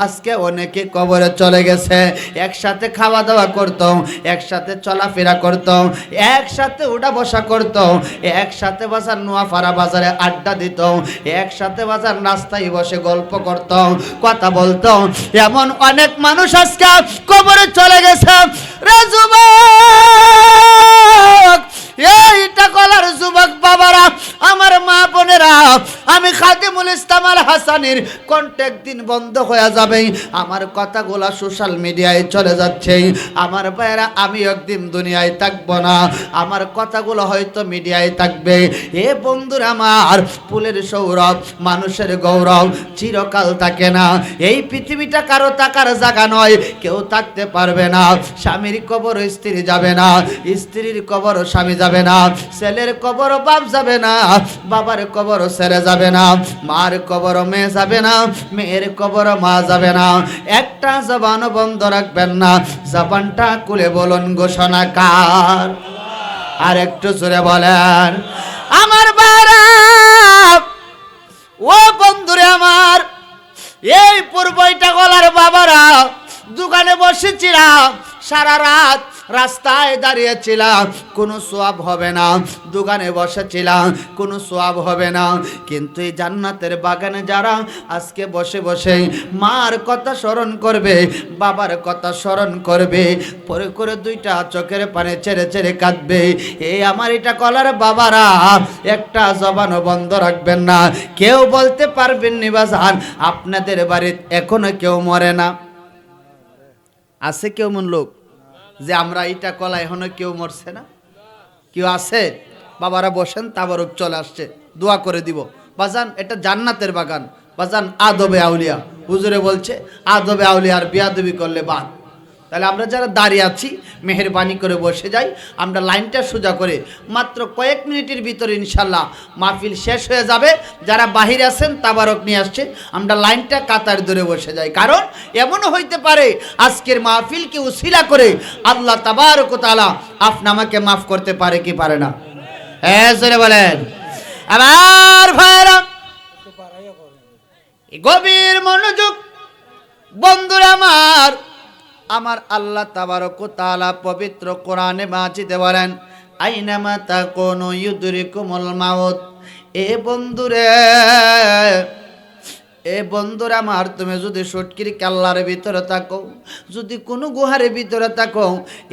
আজকে অনেকে কবরে চলে গেছে। একসাথে খাওয়া দাওয়া করত, একসাথে চলাফেরা করত, একসাথে উঠা বসা করত, একসাথে বাজার নোয়াপাড়া বাজারে আড্ডা দিত, একসাথে বাজার রাস্তায় বসে গল্প করত, কথা বলতো। এমন অনেক মানুষ আজকে কবরে চলে গেছে রে যুবক, এইটা কলার যুবক বাবারা, আমার মা বোনেরা, আমি খাদিমুল ইসলাম আল হাসানির কন্ট্যাক্ট দিন বন্ধ হয়ে যাবে, আমার কথাগুলা সোশ্যাল মিডিয়ায় চলে যাচ্ছে। আমার ভাইয়েরা, আমি একদিন দুনিয়ায় থাকবো না, আমার কথাগুলো হয়তো মিডিয়ায় থাকবে। এ বন্ধুরা আমার, ফুলের সৌরভ মানুষের গৌরব চিরকাল থাকে না। এই পৃথিবীটা কারো থাকার জায়গা নয়, কেউ থাকতে পারবে না। স্বামীর কবর স্ত্রী যাবে না, স্ত্রীর কবর স্বামী যাবে না, ছেলের কবর বাপ যাবে না, বাবার কবর ছেলে যাবে না, মার কবর মেয়ে যাবে না, মেয়ের কবর মা যাবে না। একটা জবান বন্ধ রাখবেন না, জবানটা খুলে বলুন ঘোষণাকার। আর একটু জোরে বলেন আমার বারা। ও বন্ধুরে আমার, এই পূর্বইটা গলার বাবারা, দোকানে বসেছিলাম সারা রাত, রাস্তায় দাঁড়িয়েছিলাম, কোনো সোয়াব হবে না। দোকানে বসেছিলাম, কোনো সোয়াব হবে না। কিন্তু এই জান্নাতের বাগানে যারা আজকে বসে বসে মার কথা স্মরণ করবে, বাবার কথা স্মরণ করবে, পরে করে দুইটা চোখের পানে ছেড়ে ছেড়ে কাঁদবে, এই আমার এটা কলার বাবারা, একটা জবানও বন্ধ রাখবেন না। কেউ বলতে পারবেন নি বাজান আপনাদের বাড়িতে এখনো কেউ মরে না? আছে কেউ মন লোক যে আমরা এটা কলা এখনো কেউ মরছে না? কেউ আছে? বাবারা বসেন, তাবারক চলে আসছে, দোয়া করে দিব বাজান। এটা জান্নাতের বাগান বাজান, আদবে আউলিয়া। হুজুরে বলছে আদবে আউলিয়ার বিয়াদবি করলে বাদ। তাহলে আমরা যারা দাঁড়িয়ে আছি মেহেরবানি করে বসে যাই, আমরা লাইনটা সোজা করে মাত্র কয়েক মিনিটের ভিতরে ইনশাল্লাহ মাহফিল শেষ হয়ে যাবে। যারা বাহিরে আছেন তাবারক নিয়ে আসছে, আমরা লাইনটা কাতার ধরে বসে যাই। কারণ এমনও হইতে পারে আজকের মাহফিলকে উসিলা করে আল্লাহ তাবারক ওয়া তাআলা আপনাকে মাফ করতে পারে কি পারে না? হ্যাঁ জোরে বলেন আমার ভাইরা। গভীর মনোযোগ বন্ধুরা আমার, আমার আল্লাহ তাবারক ওয়া তাআলা পবিত্র কোরআনে মাজিদে বলেন আইনামা তাকুনু ইউদরিকুমুল মাউত। এ বন্ধুরে, এ বন্ধুরা আমার, তুমি যদি সটকির কাল্লার ভিতরে থাকো, যদি কোনো গুহার ভিতরে থাকো,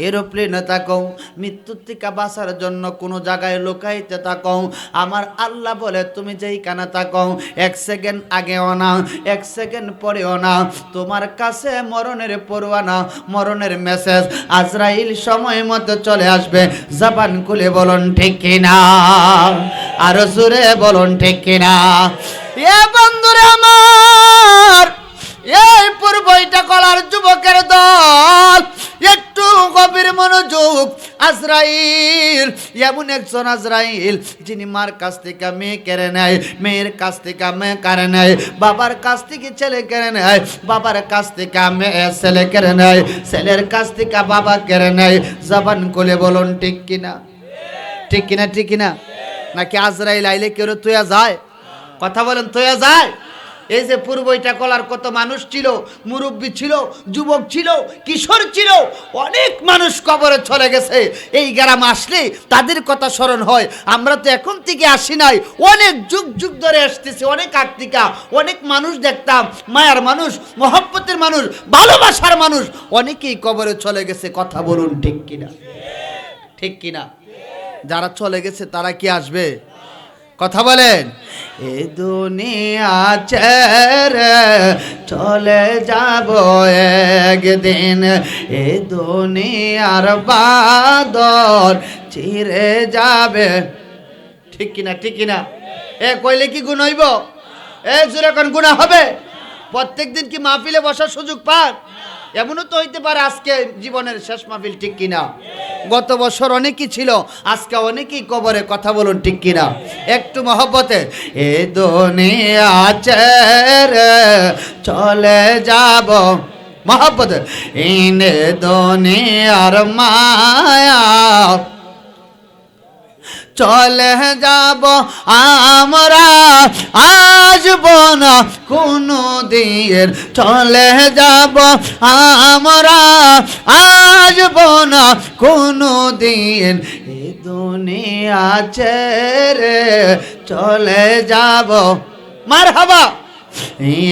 এরোপ্লেনে থাকো, মৃত্যুর থেকে বাঁচার জন্য কোনো জায়গায় লুকাইতে থাকো, আমার আল্লাহ বলে তুমি যেইখানে থাকো, এক সেকেন্ড আগেও না, এক সেকেন্ড পরেও না, তোমার কাছে মরণের পরোয়ানা, মরণের মেসেজ আজরাইল সময় মতো চলে আসবে। জবান খুলে বলুন ঠিক কিনা, আরো জোরে বলুন ঠিক কিনা। এ বন্ধুরে আমার, এই পূর্বইটা কলার যুবকের দল, একটু গভীর মনোযোগ। আজরাইল এমন একজন আজরাইল যিনি মার কাছ থেকে মেয়ে কেড়ে নেয়, মেয়ের কাছ থেকে মেয়ে কেড়ে নেয়, বাবার কাছ থেকে ছেলে কেড়ে নেয়, বাবার কাছ থেকে মেয়ে ছেলে কেড়ে নেয়, ছেলের কাছ থেকে বাবা কেড়ে নেয়। জবান খুলে বলুন ঠিক কিনা, ঠিক কিনা, ঠিক কিনা। নাকি আজরাইল আইলে কেউ তুইয়া যায়? কথা বলেন, তোয়া যায়? এই যে পূর্বইটা কলার কত মানুষ ছিল, মুরব্বী ছিল, যুবক ছিল, কিশোর ছিল, অনেক মানুষ কবরে চলে গেছে। এই গ্রাম আসলে তাদের কথা স্মরণ হয়। আমরা তো এখন থেকে আসি নাই, অনেক যুগ যুগ ধরে আসতেছি, অনেক আগ থেকে অনেক মানুষ দেখতাম, মায়ার মানুষ, মহব্বতের মানুষ, ভালোবাসার মানুষ, অনেকেই কবরে চলে গেছে। কথা বলুন ঠিক কিনা, ঠিক কিনা। যারা চলে গেছে তারা কি আসবে? কথা বলেন। এ দুনিয়া ছেড়ে চলে যাব একদিন, এ দুনিয়ার বাদর চিরে যাবে। ঠিক কিনা, ঠিক কিনা। এ কইলে কি গুণ হইব? এ জোরে কোন গুণা হবে? প্রত্যেক দিন কি মাহফিলে বসার সুযোগ পান? এমনও তো হইতে পারে আজকে জীবনের শেষ মাহফিল, ঠিক কিনা। গত বছর অনেকেই ছিল, আজকে অনেকেই কবরে। কথা বলুন ঠিক কিনা। একটু মহব্বতে। এ দুনিয়া ছেড়ে চলে যাব, মহব্বতে। ইনে দুনিয়ার মায়া চলে যাব আমরা, আসব না কোনো দিন, চলে যাব আমরা, আসব না কোনো দিন, এ দুনিয়া ছেড়ে চলে যাব। মারহাবা।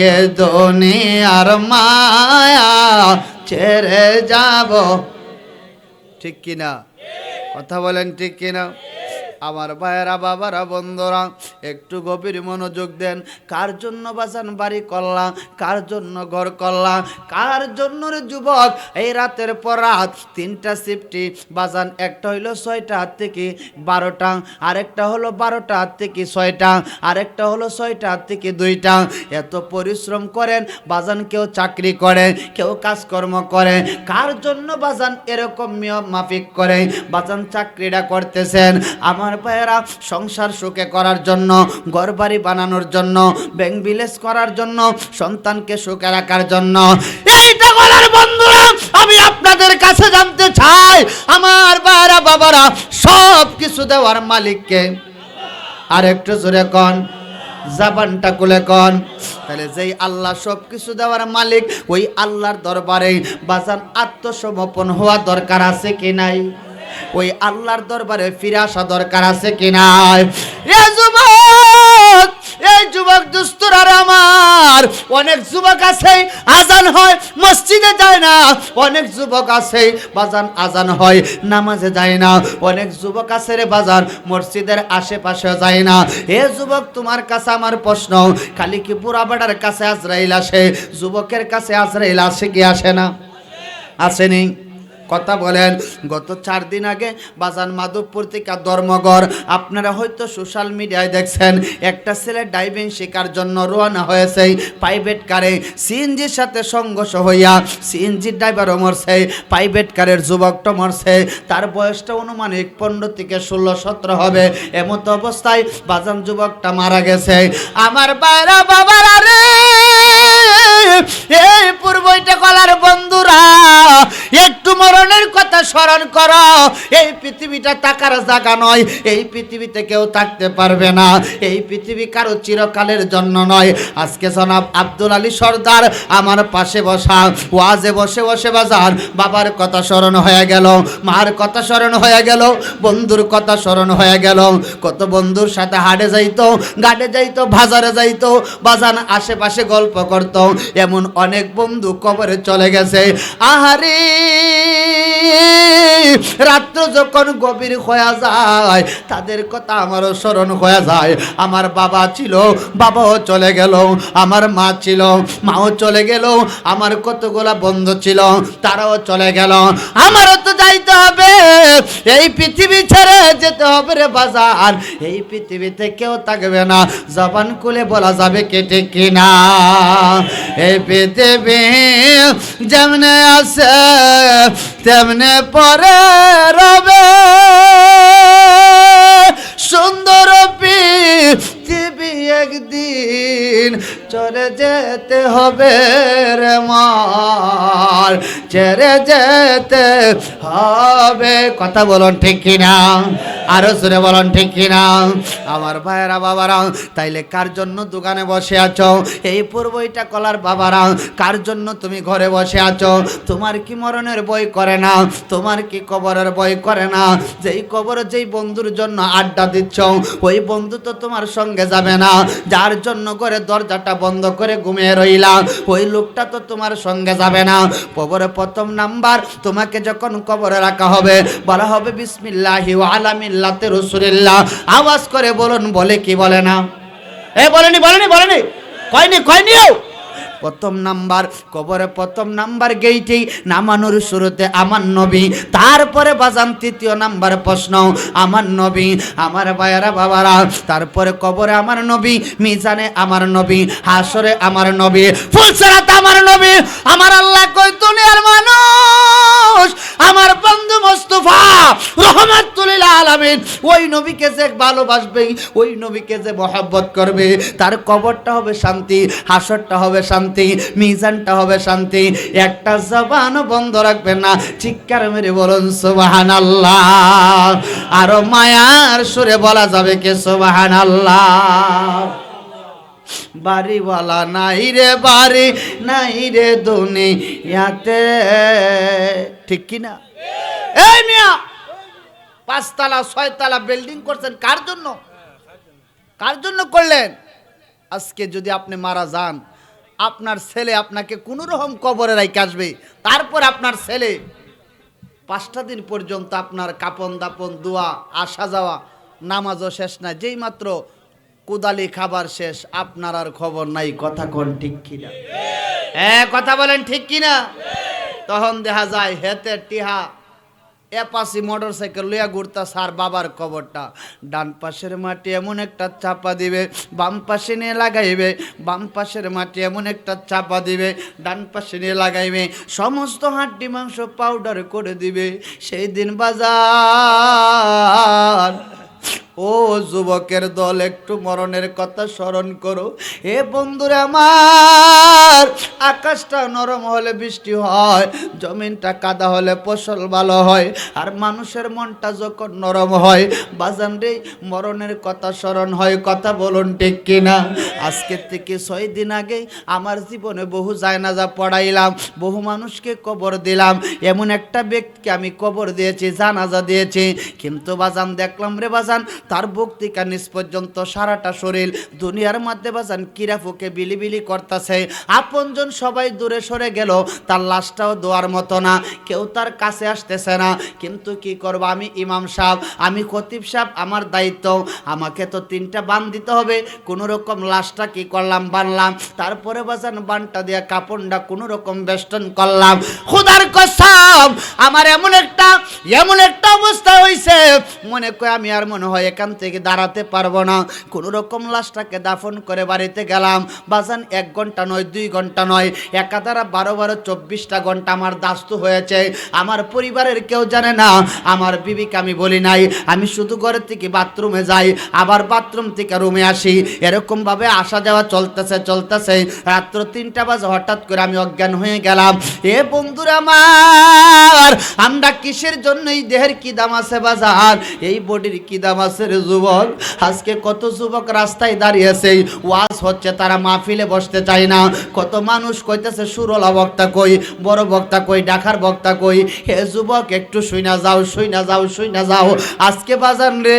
এ দুনিয়ার মায়া ছেড়ে যাব। ঠিক কিনা? কথা বলেন ঠিক কিনা? আমার ভাইয়েরা, বাবারা, বন্ধুরা, একটু গভীর মনোযোগ দেন। কার জন্য বাজান বাড়ি করলা? কার জন্য ঘর করলা? কার জন্য রে যুবক এই রাতের পর রাত 3টা শিফটি বাজান? একটা হইলো 6টা থেকে 12টা, আরেকটা হলো 12টা থেকে 6টা, আরেকটা হলো 6টা থেকে 2টা। এত পরিশ্রম করেন বাজান, কেউ চাকরি করে, কেউ কাজকর্ম করে। কার জন্য বাজান এরকম নিয়ম মাফিক করে বাজান চাকরিটা করতেছেন? আমার ভাইয়েরা, সংসার সুখে করার জন্য, ঘরবাড়ি বানানোর জন্য, ব্যাংক বিলেজ করার জন্য, সন্তানকে সুখে রাখার জন্য। এইটা বলার বন্ধুরা, আমি আপনাদের কাছে জানতে চাই, আমার ভাইয়েরা, বাবারা, সব কিছু দেওয়ার মালিককে? আর একটু জোরে কোন, জবানটা খুলে কোন। তাহলে যেই আল্লাহ সব কিছু দেওয়ার মালিক, ওই আল্লাহর দরবারে বাজান আত্মসমর্পণ হওয়া দরকার আছে কি নাই? ওই আল্লাহর দরবারে ফিরে আসা দরকার আছে কি নাই? এই যুবক দুস্তরা আমার, অনেক যুবক আছে আজান হয় মসজিদে যায় না, অনেক যুবক আছে বাজান আজান হয় নামাজে যায় না, অনেক যুবক আছে রে বাজান মসজিদের আশেপাশে যায় না। এ যুবক, তোমার কাছে আমার প্রশ্ন, খালি কি বুড়া বেটার কাছে আজরাইল আসে? যুবকের কাছে আজরাইল আসে কি আসে না? আসেনি? কথা বলেন। গত 4 দিন আগে বাজান মাধবপুর থেকে ধর্মগড়, আপনারা হয়তো সোশ্যাল মিডিয়ায় দেখছেন, একটা ছেলে ড্রাইভিং শেখার জন্য রওনা হয়েছে প্রাইভেট কারে, সিএনজির সাথে সংঘর্ষ হইয়া সিএনজি ড্রাইভারও মরছে, প্রাইভেট কারের যুবকটা মরছে। তার বয়সটা অনুমানিক 15 থেকে 16-17 হবে। এমতো অবস্থায় বাজান যুবকটা মারা গেছে। আমার বাইরা, বাবারা রে, এই পূর্বইটা কলার বন্ধুরা, একটু মরণের কথা স্মরণ করো। এই পৃথিবীটা টাকার জায়গা নয়, এই পৃথিবীতে কেউ থাকতে পারবে না, এই পৃথিবী কারো চিরকালের জন্য নয়। আজকে জনাব আব্দুল আলী সর্দার আমার পাশে বসা, ওয়াজে বসে বসে বাজার বাবার কথা স্মরণ হয়ে গেল, মার কথা স্মরণ হয়ে গেল, বন্ধুর কথা স্মরণ হয়ে গেল। কত বন্ধুর সাথে হাটে যাইতো, ঘাটে যাইতো, বাজারে যাইতো, বাজান আশেপাশে গল্প করতো। এমন অনেক বন্ধু কবরে চলে গেছে। আহারে, রাত্র যখন গভীর হয়ে যায়, তাদের কথা আমারও স্মরণ হয়ে যায়। আমার বাবা ছিল, বাবাও চলে গেল, আমার মা ছিল, মাও চলে গেল, আমার কতগুলা বন্ধু ছিল, তারাও চলে গেল। আমারও তো যাইতে হবে, এই পৃথিবী ছেড়ে যেতে হবে রে বাজার। এই পৃথিবীতে কেউ থাকবে না, জবান খুলে বলা যাবে কে ঠিক কিনা? এই পৃথিবী যেমনে আছে তেমনে পরে রবে, সুন্দর পৃথিবী একদিন চলে যেতে হবে রে মার, ছেড়ে যেতে হবে। কথা বলুন ঠিক কিনা? আরো জোরে বলুন ঠিক কিনা? আমার ভাইয়েরা, বাবারা, তাইলে কার জন্য দোকানে বসে আছো? এই পূর্বইটা কলার বাবারা, কার জন্য তুমি ঘরে বসে আছো? তোমার কি মরণের ভয় করে না? তোমার কি কবরের ভয় করে না? যেই কবরে যেই বন্ধুর জন্য আড্ডা দিচ্ছ, ওই বন্ধু তো তোমার সঙ্গে যাবে না। যার জন্য করে দরজাটা বন্ধ করে ঘুমিয়ে রইলা, ওই লোকটা তো তোমার সঙ্গে যাবে না। কবরে প্রথম নাম্বার, তোমাকে যখন কবরে রাখা হবে, বলা হবে বিসমিল্লাহি ওয়া আলা মিল্লাতি রাসূলিল্লাহ। আওয়াজ করে বলুন, বলে কি বলে না? বলেনি, বলেনি, বলেনি, কয়নিও। প্রথম নাম্বার, কবরে প্রথম নাম্বার গেইটেই নামানোর শুরুতে আমার নবী, তারপরে বাজান তৃতীয় নাম্বার প্রশ্ন আমার নবী। আমার ভাইয়েরা, বাবারা, তারপরে কবরে আমার নবী, মিজানে আমার নবী, হাসরে আমার নবী, ফুলসরাতে আমার নবী। আমার আল্লাহ কই, দুনিয়ার মানুষ আমার বন্ধু মুস্তাফা রহমাতুল লিল আলামিন আলামিন ওই নবীকে যে ভালোবাসবে, ওই নবীকে যে মহব্বত করবে, তার কবরটা হবে শান্তি, হাসরটা হবে শান্তি, মিজানটা হবে শান্তি। একটা জবানও বন্ধ রাখবে না। চিৎকার মেরে বলুন সুবহানাল্লাহ। আরো মায়ার সুরে বলা যাবে কে সুবহানাল্লাহ। বাড়িওয়ালা নাই রে বাড়ি নাই রে দুনিয়াতে, ঠিক কি না? এই মিয়া, 5 তলা 6 তলা বিল্ডিং করছেন কার জন্য? কার জন্য করলেন? আজকে যদি আপনি মারা যান, আপনার ছেলে আপনাকে কোনো রকম কবরে রাখে আসবে, তারপর আপনার ছেলে 5টা দিন পর্যন্ত আপনার কাপন দাপন দোয়া আসা যাওয়া নামাজও শেষ না, যেই মাত্র কুদালি খাবার শেষ, আপনার আর খবর নাই। কথা কোন ঠিক কিনা? হ্যাঁ কথা বলেন ঠিক কিনা? তখন দেখা যায় হেতে টিহা এপাশি মোটরসাইকেল লইয়া ঘুরতা সার বাবার কবরটা। ডান পাশের মাটি এমন একটা চাপা দিবে, বাম পাশে নিয়ে লাগাইবে, বাম পাশের মাটি এমন একটা চাপা দিবে, ডান পাশে নিয়ে লাগাইবে, সমস্ত হাড্ডি মাংস পাউডার করে দিবে। সেই দিন বাজার ও যুবকের দল, একটু মরণের কথা স্মরণ করো। এ বন্ধুরা আমার, আকাশটা নরম হলে বৃষ্টি হয়, জমিনটা কাদা হলে ফসল ভালো হয়, আর মানুষের মনটা যখন নরম হয় বাজান রে, মরণের কথা স্মরণ হয়। কথা বলুন ঠিক কিনা? আজকের থেকে 6 দিন আগে আমার জীবনে বহু জায়নাজা পড়াইলাম, বহু মানুষকে কবর দিলাম। এমন একটা ব্যক্তিকে আমি কবর দিয়েছি, জানাজা দিয়েছি, কিন্তু বাজান দেখলাম রে বাজান, তার বুক থেকে নিচ পর্যন্ত সারাটা শরীর দুনিয়ার মধ্যে বাজান কিরা ফুকে বিলিবিলি করতেছে। আপনজন সবাই দূরে সরে গেল, তার লাশটাও দোয়ার মতো না, কেউ তার কাছে আসতেছে না। কিন্তু কি করব, আমি ইমাম সাহেব, আমি খতিব সাহেব, আমার দায়িত্ব, আমাকে তো 3টা বান দিতে হবে। কোনো রকম লাশটা কি করলাম, বানলাম। তারপরে বাজান বানটা দিয়ে কাপড়টা কোনো রকম বেষ্টন করলাম। খোদার কসম, আমার এমন একটা অবস্থা হয়েছে, মনে করে আমি আর মনে হয় এখান থেকে দাঁড়াতে পারবো না। কোনো রকম লাশটাকে দাফন করে বাড়িতে গেলাম। বাজান 1 ঘন্টা নয়, 2 ঘন্টা নয়, একাধারা 12 24টা ঘন্টা আমার দাস্ত হয়েছে। আমার পরিবারের কেউ জানে না, আমার বিবিকে আমি বলি নাই। আমি শুধু ঘরের থেকে বাথরুমে যাই, আবার বাথরুম থেকে রুমে আসি, এরকম ভাবে আসা যাওয়া চলতেছে। রাত্র 3টা বাজে হঠাৎ করে আমি অজ্ঞান হয়ে গেলাম। এ বন্ধুরা আমার, আমরা কিসের জন্য, এই দেহের কি দাম আছে বাজার, এই বডির কি দাম আছে রে যুবক? আজকে কত যুবক রাস্তায় দাঁড়িয়েছে, ওয়াজ হচ্ছে, তারা মাহফিলে বসতে চায় না। কত মানুষ কইতেছে সুরলা বক্তা কই, বড় বক্তা কই, ঢাকার বক্তা কই। হে যুবক, একটু শুইনা যাও। আজকে বাজান রে,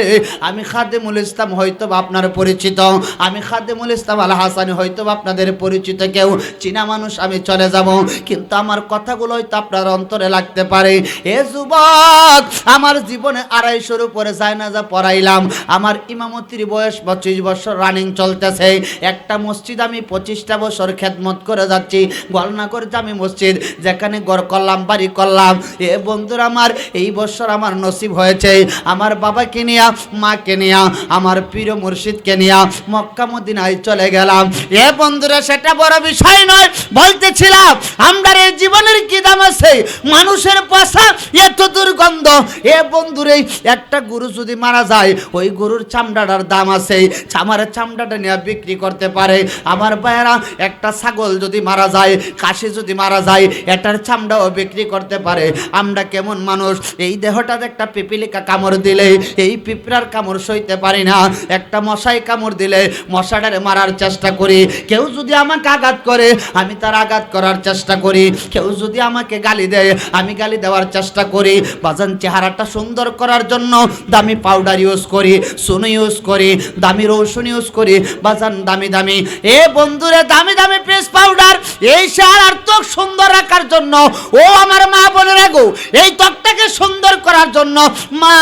আমি খাদেমুল ইসলাম, হয়তো আপনার পরিচিত, আমি খাদেমুল ইসলাম আল হাসানি, হয়তো আপনাদের পরিচিত কেউ, চীনা মানুষ, আমি চলে যাব, কিন্তু আমার কথাগুলো হয়তো আপনার অন্তরে লাগতে পারে। এ যুবক, আমার জীবনে 250-র উপরে জায়নাজা পড়াইলাম। আমার ইমামতির বয়স 25 বছর রানিং চলতেছে। একটা মসজিদ আমি 25টা বছর খেদমত করে যাচ্ছি, গোয়ালনগর জামি মসজিদ, যেখানে ঘর করলাম, বাড়ি করলাম। এ বন্ধুরা আমার, এই বছর আমার নসিব হয়েছে আমার বাবাকে নিয়া, মাকে নিয়া, আমার প্রিয় মুর্শিদকে নিয়া মক্কা মদিনায় চলে গেলাম। এ বন্ধুরা, সেটা বড় বিষয় নয়, বলতেছিলাম আমরা এই জীবনের কি দাম আছে, মানুষের পয়সা এত দুর্গন্ধ। এ বন্ধুরে, একটা গরু যদি মারা যায়, ওই গরুর চামড়াটার দাম আছে, আমার চামড়াটা নিয়ে বিক্রি করতে পারে। আমার ভাইয়েরা, একটা ছাগল যদি মারা যায়, কাশি যদি মারা যায়, এটার চামড়াও বিক্রি করতে পারে। আমরা কেমন মানুষ, এই দেহটাতে একটা পিপিলিকা কামড় দিলে, এই পিঁপড়ার কামড় সইতে পারি না। একটা মশাই কামড় দিলে মশাটারে মারার চেষ্টা করি। কেউ যদি আমাকে আঘাত করে, আমি তার আঘাত করার চেষ্টা করি। কেউ যদি আমাকে গালি দেয়, আমি গালি দেওয়ার চেষ্টা করি। বাজান, চেহারাটা সুন্দর করার জন্য দামি পাউডার ইউজ করি, সুনো ইউজ করি, দামি রসুন ইউজ করি। বাজান, দামি এ বন্ধুরে, দামি পেস পাউডার, এই চেহারার ত্বক সুন্দর রাখার জন্য। ও আমার মা বোনেরা গো, এই ত্বকটাকে সুন্দর করার জন্য মা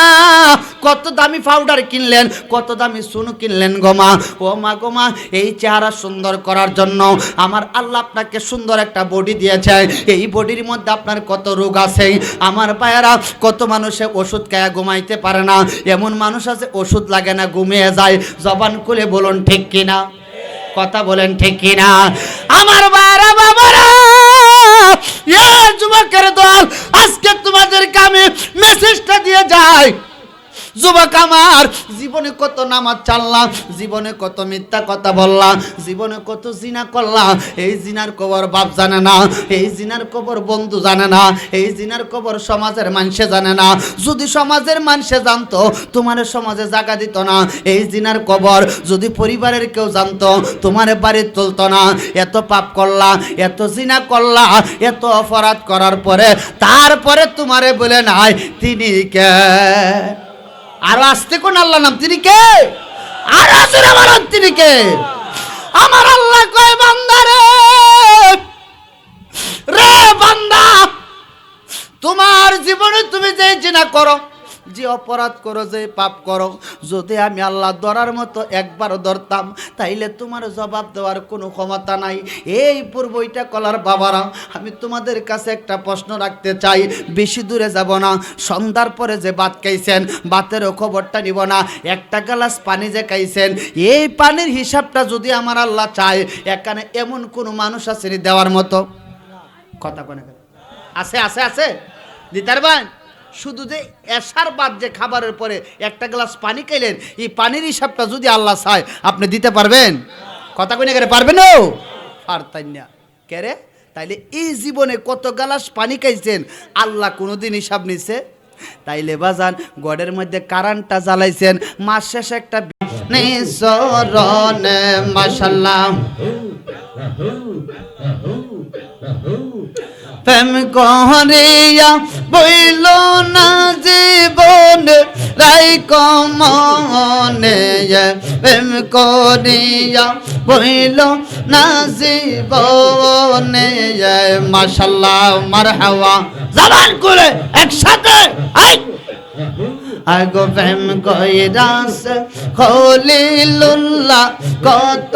কত দামি পাউডার কিনলেন, কত দামি সুনো কিনলেন গো মা। ও মা গো মা, এই চেহারা সুন্দর করার জন্য আমার আল্লাহ আপনাকে সুন্দর একটা বডি দিয়েছে। এই বডির মধ্যে আপনার কত রোগ আছে। আমার ভাইয়েরা, কত মানুষে ওষুধ খায়া ঘুমাইতে পারে না, এমন মানুষ আছে ওষুধ লাগে না, ঘুমিয়ে যায়। জবান খুলে বলুন ঠিক কিনা? কথা বলেন ঠিক কিনা? আমার ভাইয়েরা, বাবারা, যুবকের দল, আজকে তোমাদেরকে আমি মেসেজটা দিয়ে যাই। যুবক আমার, জীবনে কত নামাজ চাললাম, জীবনে কত মিথ্যা কথা বললাম, জীবনে কত জিনা করলাম। এই জিনার খবর বাপ জানে না, এই জিনার খবর বন্ধু জানে না, এই জিনার খবর সমাজের মানুষে জানে না। যদি সমাজের মানুষে জানতো, তোমার সমাজে জায়গা দিত না। এই জিনার খবর যদি পরিবারের কেউ জানতো, তোমার বাড়ি তুলতো না। এত পাপ করলা, এত জিনা করলা, এত অপরাধ করার পরে তারপরে তোমারে বলে নাই তিনি কে। আর আসতে কোন আল্লাহ নাম, তিনি কে? আর আসলে বলেন তিনি কে? আমার আল্লাহ কয় বান্দা রে বান্দা, তোমার জীবনে তুমি যে জিনা করো, যে অপরাধ করো, যে পাপ করো, যদি আমি আল্লাহ ধরার মতো একবার ধরতাম, তাইলে তোমার জবাব দেওয়ার কোনো ক্ষমতা নাই। এই পূর্বইটা কলার বাবারা, আমি তোমাদের কাছে একটা প্রশ্ন রাখতে চাই, বেশি দূরে যাব না। সন্ধ্যার পরে যে ভাত খাইছেন, ভাতেরও খবরটা নিব না। একটা গ্লাস পানি যে খাইছেন, এই পানির হিসাবটা যদি আমার আল্লাহ চায়, এখানে এমন কোনো মানুষ আছে দেওয়ার মতো? কথা কোনে আছে? আছে আছে দিতার ভাই? শুধু যে এশার বাদ যে খাবারের পরে একটা গ্লাস পানি খাইলেন, এই পানির হিসাবটা যদি আল্লাহ চায়, আপনি দিতে পারবেন? কথা কই না করে পারবেন? ও পারতাই না কে রে? তাইলে এই জীবনে কত গ্লাস পানি খাইছেন, আল্লাহ কোনোদিন হিসাব নিছে? তাইলে বাজান, গড়ের মধ্যে কারেন্টটা জ্বালাইছেন, মাস শেষে একটা নিসরণে মাশাআল্লাহ প্রেম করিয়া বইল না জীবন রাইক মনে, প্রেম করিয়া বইল না জীবনে। মাশাআল্লাহ মারহাবা, জবান করে একসাথে আই। আগো প্রেম কইরাস খলিলুল্লাহ, কত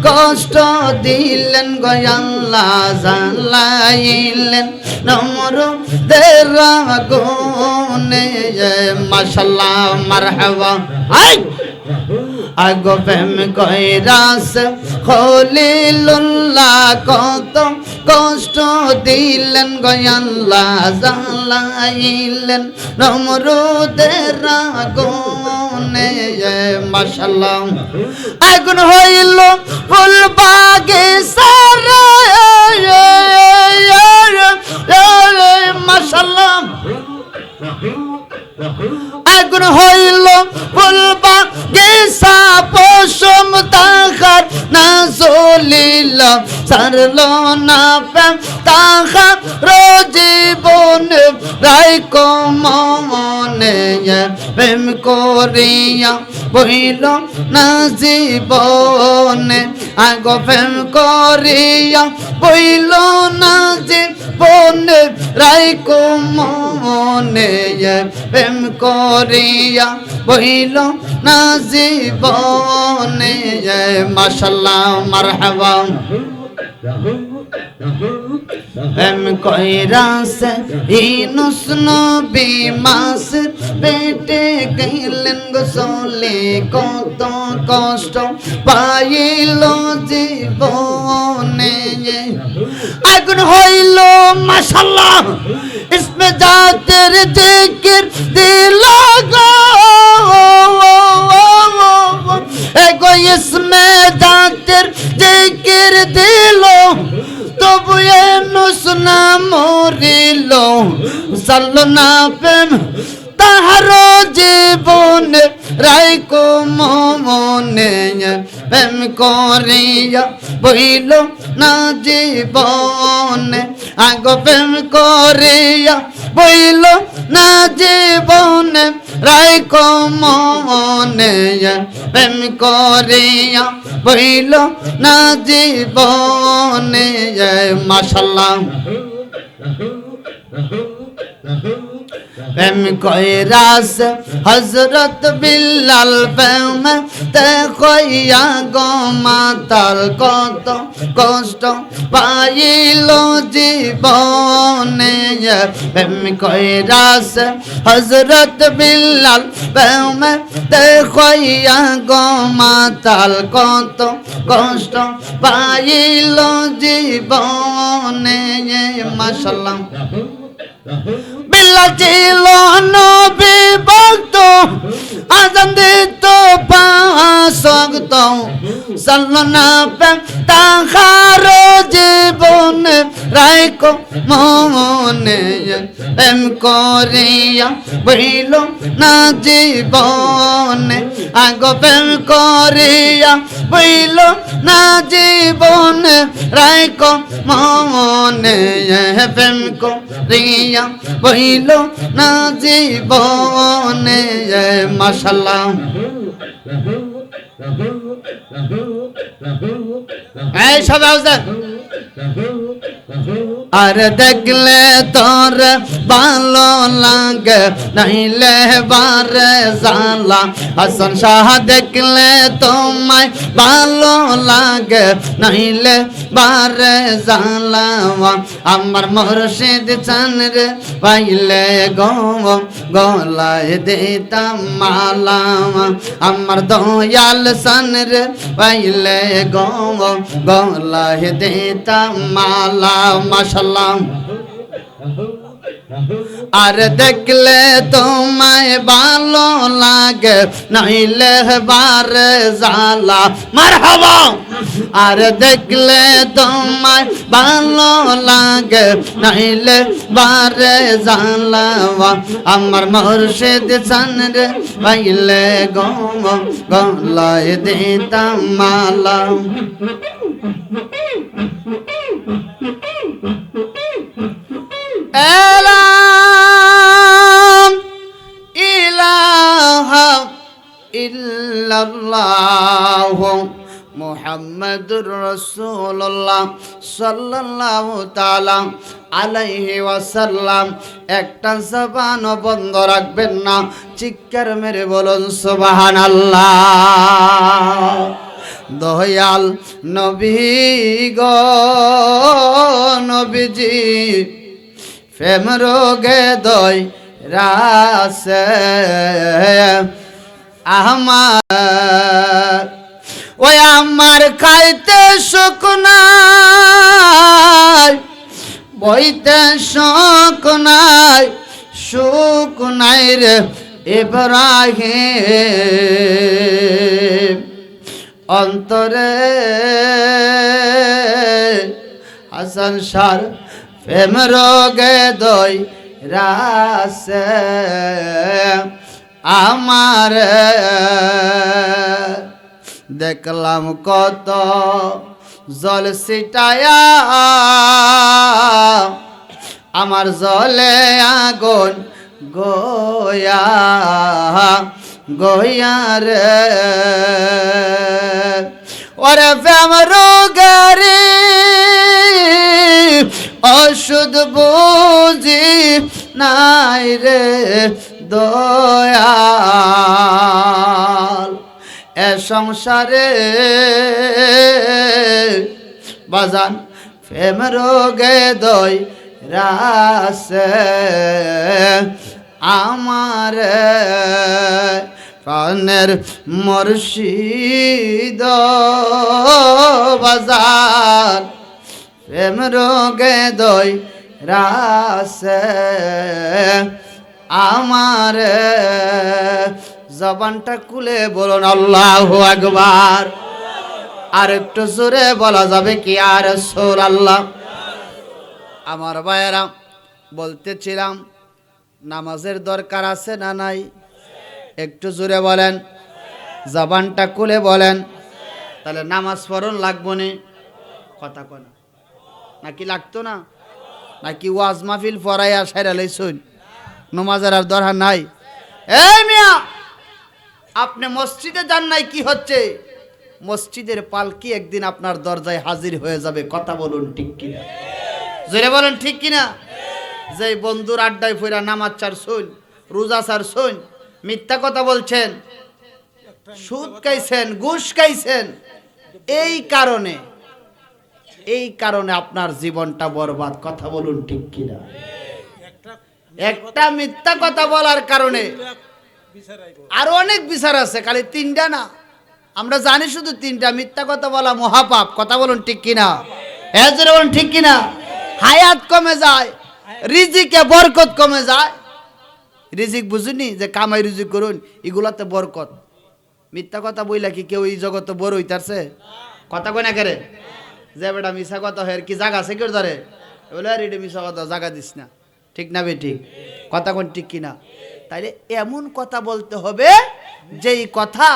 কষ্ট দিলেন গো আল্লাহ, জ্বালাইলেন নমরুদের আগুনে। মাশাআল্লাহ মারহাবা আই। আগো প্রেম কইরাস খলিলুল্লাহ, কত কষ্ট দিলেন গো আল্লাহ, জ্বালাইলেন নমরুদের আগুনে। মাশাআল্লাহ আগুন হইল ফুল বাগিচা রে, মাশাআল্লাহ আগুন হইল ফুল বাগিচা, পশম তাহার না জ্বলিল, ছাড়ল না প্রেম তাহার জীবন রাইক মনে, প্রেম করিয়া বইল না জীবনে। আগো প্রেম করিয়া বইল না জীবনে রাইক মনে, প্রেম করিয়া বইল না জীবনে। মাশাআল্লাহ মারহাবা প্রেম কইরাস ইনুস নবী মাস পেটে গেলেন গো চলে, কত কষ্ট পাইল জীবনে। আগুন হইল মাশাআল্লাহ ইসমে জাতের জিকির দিল গো, এগো ইসমে জাতের জিকির দিল, তবু এনুস না মরিল, জানল না প্রেম তাহার জীবনে রাইক মনে, প্রেম করিয়া বইল না জীবনে। আগো প্রেম করিয়া বইল না জীবনে রাইক মনে, প্রেম করিয়া বইল না জীবনে। মাশাআল্লাহ প্রেম কইরাস হযরত বিল্লাল, প্রেম তে কইয়া গো মাতাল, কত কষ্ট পাইল জীবনে। প্রেম কইরাস হযরত বিল্লাল, প্রেম তে কইয়া গো মাতাল, কত কষ্ট পাইল জীবনে। মাশাআল্লাহ বিল্লাল ছিল নবী ভক্ত, আজান দিত পাঁচক্ত চলো না প্রেম তাহার জীবনে রাইকো মনে প্রেম করিয়া বইল না জীবনে আগো প্রেম করিয়া বইল না জীবনে রাইকো মনে প্রেম করিয়া বইল না জীবনে মাশাআল্লাহ এই সব আওয়াজ আর দেখলে তোর ভালো লাগে নাইলে বারে জালা হাসান শাহ দেখলে তোমায় ভালো লাগে নাইলে বারে জালা আমার মুর্শিদ চান রে পাইলে গলায় দিতাম মালা আমার দয়াল চান রে পাইলে গলায় দিতাম মালা মাশাআল্লাহ আর দেখলে তোমায় ভালো লাগে নাইলে বারে জালা মারহাবা আর দেখলে তোমায় ভালো লাগে নাইলে বারে জালা আমার মুর্শিদ চান রে পাইলে গলায় দিতাম মালা এলাম ইলাহা ইল্লাল্লাহ মুহাম্মাদুর রাসূলুল্লাহ সাল্লাল্লাহু তাআলা আলাইহি ওয়াসাল্লাম একটা জবান বন্ধ রাখবেন না চিৎকার মেরে বলুন সুবহানাল্লাহ দয়াল নবী গো নবীজি প্রেম রোগে দই রাসে আমার ওই আমার খাইতে সুখ নাই বইতে সুখ নাই সুখ নাই রে ইব্রাহিম অন্তরে হাসান শাহ প্রেম রোগে দই রাসে আমার দেখলাম কত জল ছিটায়া আমার জলে আগুন গোয়া গোয়া রে ওরে প্রেম রোগেরি ওষুধ বুঝি নাই রে দয়াল এ সংসারে বাজান প্রেম রোগে দই রাসে আমার প্রাণের মুর্শিদ বাজান প্রেম রোগে দই রাসে আমার জবানটা খুলে বলুন আল্লাহু আকবার আর একটু জোরে বলা যাবে কি আর রাসূলুল্লাহ আমার ভাইয়েরা বলতেছিলাম নামাজের দরকার আছে না নাই একটু জোরে বলেন জবানটা খুলে বলেন তাহলে নামাজ পড়ন লাগবো না কথা কয় না নাকি লাগতো না নাকি ওয়াজ মাহফিল পড়াইয়া সাইরা লইছুন নামাজের আর দরকার নাই এই মিয়া আপনি মসজিদে যান নাই কি হচ্ছে মসজিদের পালকি একদিন আপনার দরজায় হাজির হয়ে যাবে কথা বলুন ঠিক কিনা জোরে বলেন ঠিক কিনা যে বন্ধুর আড্ডায় ফিরা নামাজ ছাড়ছুন রোজা ছাড়ছুন মিথ্যা কথা বলছেন সুদ খাইছেন ঘুষ খাইছেন এই কারণে আপনার জীবনটা বরবাদ কথা বলুন ঠিক কিনা একটা মিথ্যা কথা বলার কারণে আরো অনেক বিচার আছে খালি তিনটা না আমরা জানি শুধু তিনটা মিথ্যা কথা বলা মহাপাপ কথা বলুন ঠিক কিনা এজরে বলুন ঠিক কিনা হায়াত কমে যায় রিজিকে বরকত কমে যায় রিজিক বুঝুনি যে কামাই রুজি করুন, এগুলাতে বরকত। মিথ্যা কথা বইলা কি কেউ এই জগতে বড় হইতারছে? কথা কয় না কেরে যে বেটা মিশা কথা হয় কি জাগা আছে কেউ ধরে বলে আর এটা মিশা কথা জাগা দিস না, ঠিক না বেঠিক? কথা কোন ঠিক কিনা? তাইলে এমন কথা বলতে হবে যেই কথা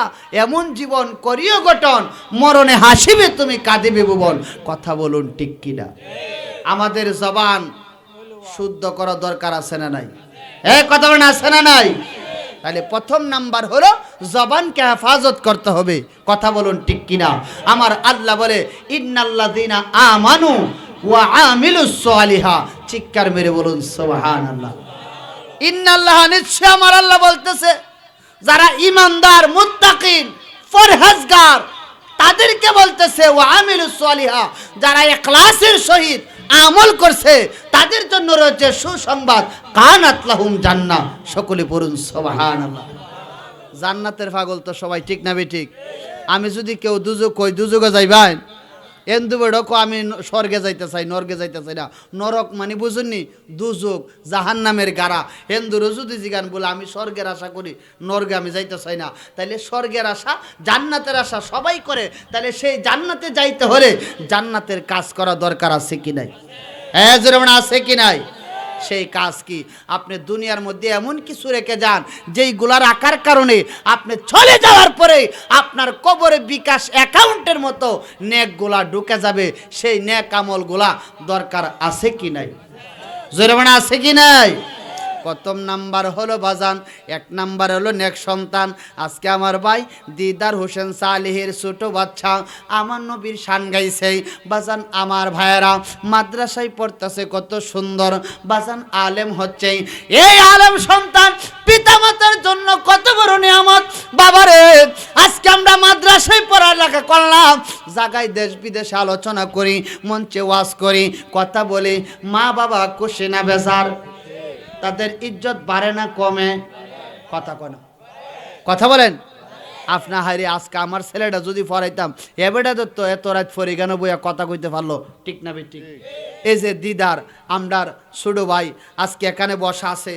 এমন জীবন করিও গঠন, মরণে হাসিবে তুমি কাঁদিবে ভুবন। কথা বলুন ঠিক কিনা? আমাদের জবান শুদ্ধ করা দরকার আছে না নাই? কথা বলেন আছে না নাই? তাহলে প্রথম নাম্বার হলো জবানকে হেফাজত করতে হবে। কথা বলুন ঠিক কিনা? আমার আল্লাহ বলে ইন্নাল্লাযীনা আমানু ওয়া আমিলুস সালিহা, চিৎকার মেরে বলুন সুবহানাল্লাহ। ইন্নাল্লাহ, নিশ্চয় আমার আল্লাহ বলতেছে যারা ঈমানদার, মুত্তাকিন, পরহেজগার, তাদেরকে বলতেছে ওয়া আমিলুস সালিহা, যারা ইখলাসের সহিত আমল করছে তাদের জন্য রয়েছে সুসংবাদ, কানাত লাহুম জান্নাহ। সকলে পড়ুন সুবহানাল্লাহ। জান্নাতের পাগল তো সবাই, ঠিক না বেঠিক? আমি যদি কেউ দুজক কই দুজকে যাইবেন, এন্দু বেড়ক আমি স্বর্গে যাইতে চাই, নরকে যাইতে চাই না। নরক মানে বুঝুননি দুজক, জাহান্নামের গাড়া। হিন্দুরও যদি জিগান বলে আমি স্বর্গের আশা করি, নরকে আমি যাইতে চাই না, তাইলে স্বর্গের আশা, জান্নাতের আশা সবাই করে। তাহলে সেই জান্নাতে যাইতে হলে জান্নাতের কাজ করা দরকার আছে কি নাই? যেমন আছে কি নাই? সেই কাজ কি? আপনি দুনিয়ার মধ্যে এমন কিছু রেখে যান যেইগুলা রাখার কারণে আপনি চলে যাওয়ার পরে আপনার কবরে বিকাশ অ্যাকাউন্টের মতো নেকগুলা ঢুকে যাবে। সেই নেক আমলগুলা দরকার আছে কি নাই? যেমন আছে কি নাই? প্রথম নাম্বার হলো বাজান, এক নাম্বার হলো নেক সন্তান। আজকে আমার ভাই দিদার হোসেন সালেহের ছোট বাচ্চা আমার নবীর শান গাইছে বাজান। আমার ভাইয়েরা মাদ্রাসায় পড়তেছে, কত সুন্দর বাজান, আলেম হচ্ছে। এই আলেম সন্তান পিতামাতার জন্য কত বড় নিয়ামত। বাবারে, আজকে আমরা মাদ্রাসায় পড়ালেখা করলাম, জায়গায় দেশ বিদেশে আলোচনা করি, মঞ্চে ওয়াজ করি, কথা বলি, মা বাবা খুশি না বেজার? তাদের ইজ্জত বাড়ে না কমে? কথা কয় না? কথা বলেন। আপনা হাইরে আজকে আমার ছেলেটা যদি পড়াইতাম, এবেটা তো এত রাত ফরি কেন বইয়া কথা কইতে পারলো, ঠিক না বেঠিক? এই যে দিদার আমরার ছোট ভাই আজকে এখানে বসা আছে,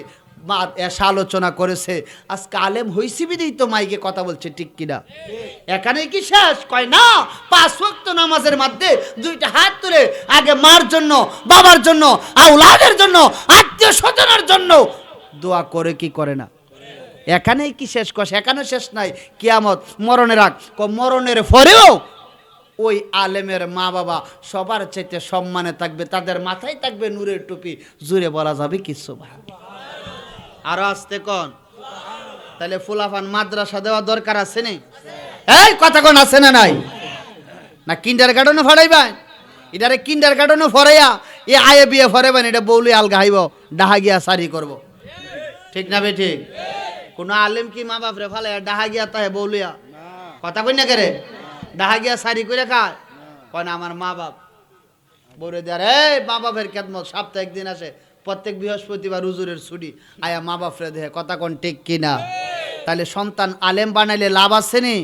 মা এসা আলোচনা করেছে, আজকে আলেম হইছি বিদেই তো মাইকে কথা বলছে, ঠিক কিনা? এখানেই কি শেষ? কয় না, 5 ওয়াক্ত নামাজের মধ্যে 2টা হাত তুলে আগে মার জন্য, বাবার জন্য, আওলাদের জন্য, আত্মীয় স্বজনের জন্য দোয়া করে কি করে না? এখানেই কি শেষ? কষ এখানে শেষ নাই, কিয়ামত মরণের আগ, মরণের পরেও ওই আলেমের মা বাবা সবার চাইতে সম্মানে থাকবে, তাদের মাথায় থাকবে নূরের টুপি। জুড়ে বলা যাবে কিছু ভাই? আরো আসতে কোন? তাহলে ফুলাফান মাদ্রাসা দেওয়া দরকার আছে নি? এই কথা কোন আছে না নাই? না কিন্ডার গার্ডেনও ফরাইবেন? এটারে কিন্ডার গার্ডেনও ফরাইয়া এ আয়ে বিয়ে ফরাইবেন, এটা বউলি আলগা হাইব, ডাহা গিয়া সারি করব, ঠিক না বে ঠিক? কোন আলেম কি মা বাপ রে ফালাইয়া ডাহা গিয়া তাহে বউলিয়া? কথা কই না কেরে? ডাহা গিয়া সারি করে খায়? কয় না আমার মা বাপ বলে দেয়। এই মা বাপের খেদমত সপ্তাহে একদিন আসে, প্রত্যেক বৃহস্পতিবার হুজুরের ছুটি, আয়া মা বাপরে দেহে। কথা কোন ঠিক কিনা? তাহলে সন্তান আলেম বানাইলে লাভ আছে নি?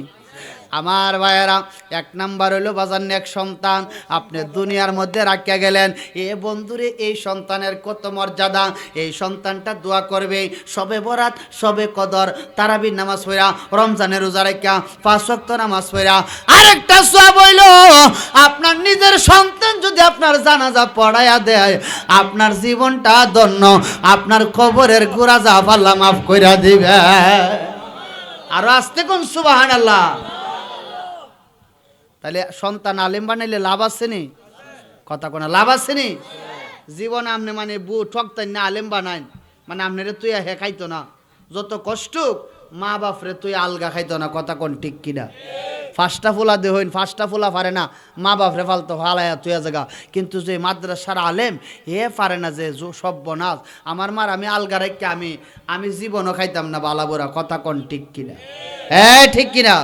আমার ভাইয়েরা, এক নাম্বার হলো বাজার নেক সন্তান আপনি দুনিয়ার মধ্যে রাখিয়া গেলেন। এ বন্ধুরে, এই সন্তানের কত মর্যাদা! এই সন্তানটা দোয়া করবে সবে বরাত, সবে কদর, তারাবির নামাজ পড়া, রমজানের রোজা রাখিয়া, 5 ওয়াক্ত নামাজ পড়া। আরেকটা সওয়াব হইল, আপনার নিজের সন্তান যদি আপনার জানাজা পড়াইয়া দেয়, আপনার জীবনটা ধন্য, আপনার কবরের গুনাহ আল্লাহ মাফ কইরা দিবে। আর আসতে কোন সুবহানাল্লাহ। তাহলে সন্তান আলেম বানাইলে লাভ আছে নি? কথা কোনা লাভ আছে নি? জীবন আপনি মানে বউ ঠকতেন না, আলেম বানাইন মানে আপনারে তুই হে খাইতো না, যত কষ্ট মা বাপরে তুই আলগা খাইতো না। কথা কোন ঠিক কিনা? 5টা ফুলা দে হইন, 5টা ফুলা পারে না মা বাপরে ফালতো ফালাইয়া তুই জায়গা। কিন্তু যে মাদ্রাসার আলেম হে পারে না যে সব্যনাশ, আমার মার আমি আলগা রাখি আমি জীবনও খাইতাম না বালাবোরা। কথা কোন ঠিক কিনা? হ্যাঁ ঠিক কিনা?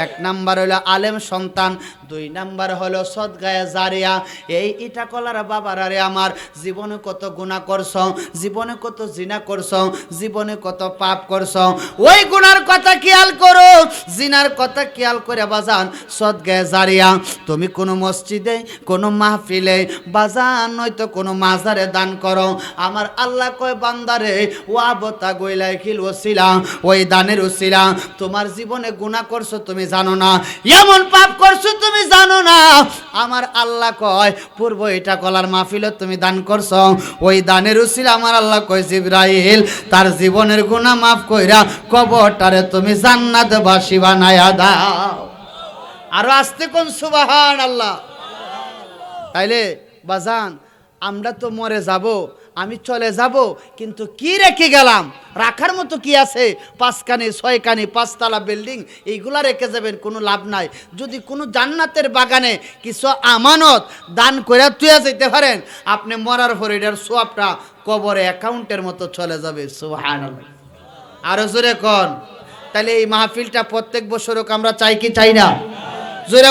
এক নাম্বার হইলো আলেম সন্তান 2 নাম্বার হলো সদকায়ে জারিয়া। এই ইটা কলার বাবারা রে আমার, জীবনে কত গুনাহ করছ, জীবনে কত জিনা করছ, জীবনে কত পাপ করছ, ওই গুনার কথা খেয়াল করো, জিনার কথা খেয়াল করে বাজান সদকায়ে জারিয়া। তুমি কোনো মসজিদে, কোনো মাহফিলে বাজান নয়তো কোনো মাজারে দান করো, আমার আল্লাহ কয় বান্দারে ওয়াবতা গইলাই খিল ওসিলা, ওই দানের ওসিলা তোমার জীবনে গুনাহ করছো তুমি জানো না, এমন পাপ করছো তুমি জানো না, আমার আল্লাহ কয় পূর্ব এটা কলার মাহফিলে তুমি দান করছো, ওই দানের ওসিলা আমার আল্লাহ কয় জিবরাইল তার জীবনের গুনাহ মাফ কইরা কবরটারে তুমি জান্নাতবাসী বানায়া দাও। আরো আস্তে কোন সুবহানাল্লাহ। তাইলে বাজান আমরা তো মরে যাব, আমি চলে যাব, কিন্তু কি রেখে গেলাম? রাখার মতো কি আছে? 5 কানি 6 কানি 5 তলা বিল্ডিং এইগুলা রেখে যাবেন, কোনো লাভ নাই। যদি কোনো জান্নাতের বাগানে কিছু আমানত দান করে তুইয়া যেতে পারেন, আপনি মরার পরে এটার সওয়াবটা কবরে অ্যাকাউন্টের মতো চলে যাবে। সুবহানাল্লাহ। আরো জোরে কোন। তাহলে এই মাহফিলটা প্রত্যেক বছর আমরা চাই কি চাই না? জোরে